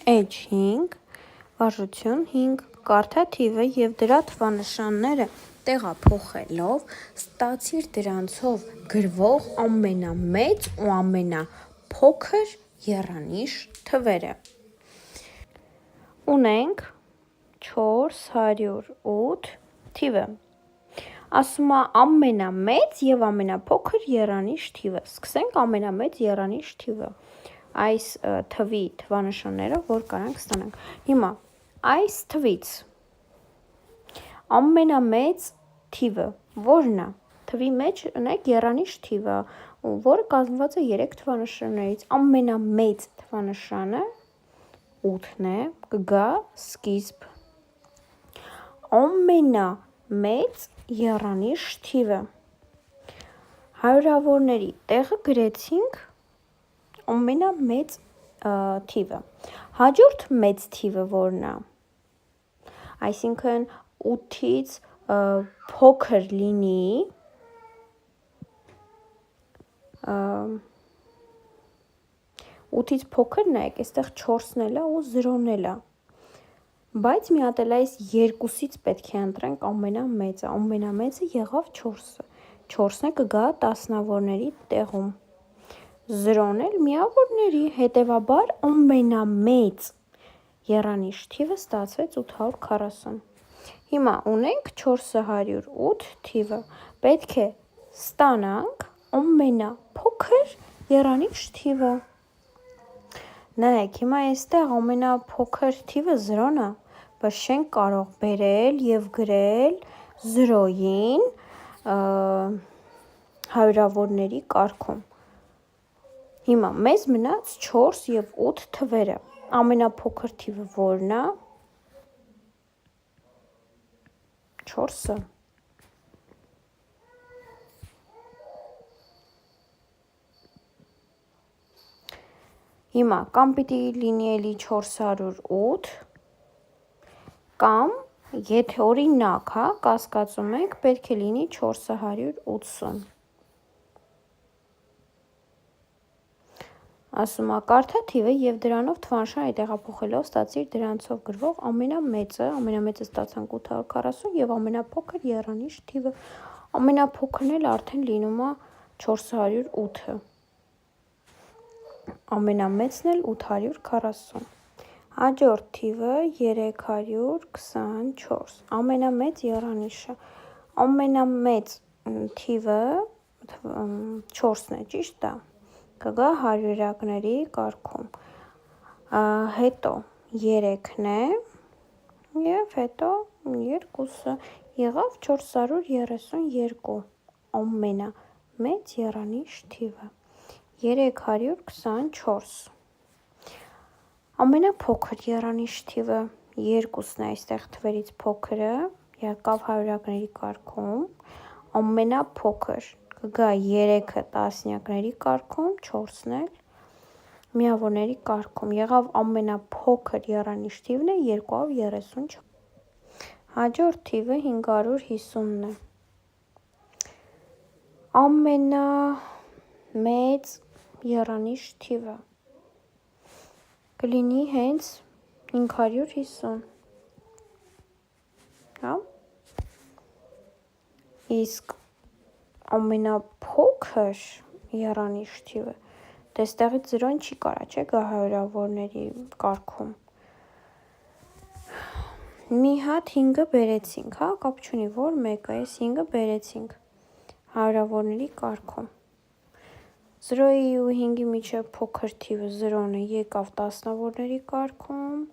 Էջ 5, վարժություն 5, կարդա թիվը և դրա թվանշանները տեղափոխելով ստացիր դրանցով գրվող ամենամեծ ու ամենափոքր եռանիշ թվերը։ Ունենք 408 թիվը։ Ասում է ամենամեծ և ամենափոքր եռանիշ թիվը։ Սկսենք ամենամեծ եռանիշ թիվը։ Այս թվի թվանշանները, որ կարանք ստանանք։ Հիմա այս թվից ամենամեծ թիվը որն է։ Թվի մեջ ունեք եռանիշ թիվը, որը կազմված է 3 թվանշաններից։ Ամենամեծ թվանշանը 8-ն է, կգա սկիզբ։ Ամենամեծ եռանիշ թիվը։ Հարյուրավորների տեղը գրեցինք ամենամեծ թիվը։ Հաջորդ մեծ թիվը որն է։ Այսինքն 8-ից փոքր լինի 8-ից փոքր նայեք, այստեղ 4-ն էլ է ու 0-ն էլ է։ Բայց մի հատ էլ այս երկուսից պետք է ընտրենք ամենամեծը։ Ամենամեծը եղավ 4-ը։ 4-ը կգա տասնավորների տեղում։ 0-ն էլ միավորների, հետևաբար ամենամեծ եռանիշ թիվը ստացվեց 840։ Հիմա ունենք 408 թիվը։ Պետք է ստանանք ամենափոքր եռանիշ թիվը։ Նայեք, հիմա այստեղ ամենափոքր թիվը 0-ն է, բայց չենք կարող բերել և գրել 0-ին հարյուրավորների կարգում։ Հիմա մեզ մնաց 4 և 8 թվերը։ Ամենափոքր թիվը որն է։ 4-ը։ Հիմա կամ պիտի լինի էլի 408, կամ եթե օրինակ, կասկածում եք, պետք է լինի 480։ Ասում է կարդա թիվը և դրանով թվանշանը տեղափոխելով ստացիր դրանցով գրվող ամենամեծը ստացանք 840 և ամենափոքր եռանիշ թիվը։ Ամենափոքրն էլ արդեն լինում է 408-ը։ Ամենամեծն էլ 840։ Հաջորդ թիվը 324, ամենամեծ եռանիշը։ Ամենամեծ թիվը 4-ն է, ճիշտ է։ Կգա հարյուրակների կարգում։ Հետո 3-ն է և հետո 2-ը։ Եղավ 432 ամենամեծ եռանիշ թիվը։ 324։ Ամենափոքր եռանիշ թիվը 2-ն է այստեղ թվերից փոքրը, եկավ հարյուրակների կարգում։ Ամենափոքր կգա 3-ը տասնյակների կարգում, 4-ն էլ միավորների կարգում։ Եղավ ամենափոքր եռանիշ թիվն է 234։ Հաջորդ թիվը 550-ն է։ Ամենամեծ եռանիշ թիվը կլինի հենց 550։ Հա։ Իսկ ամենափոքր եռանիշ թիվը, դե ստեղից 0-ն չի կարա, չէ՞, գա հարյուրավորների կարգում։ Մի հատ 5-ը բերեցինք, կապ չունի, որ մեկը, այս 5-ը բերեցինք հարյուրավորների կարգում։ 0-ի ու 5-ի միջև փոքր թիվը 0-ն է, եկավ տասնավորների կարգում,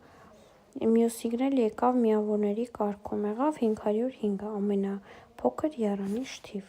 մյուսիկն էլ եկավ միավորների կարգում, եղավ 505-ը ամենափոքր եռանիշ թիվ։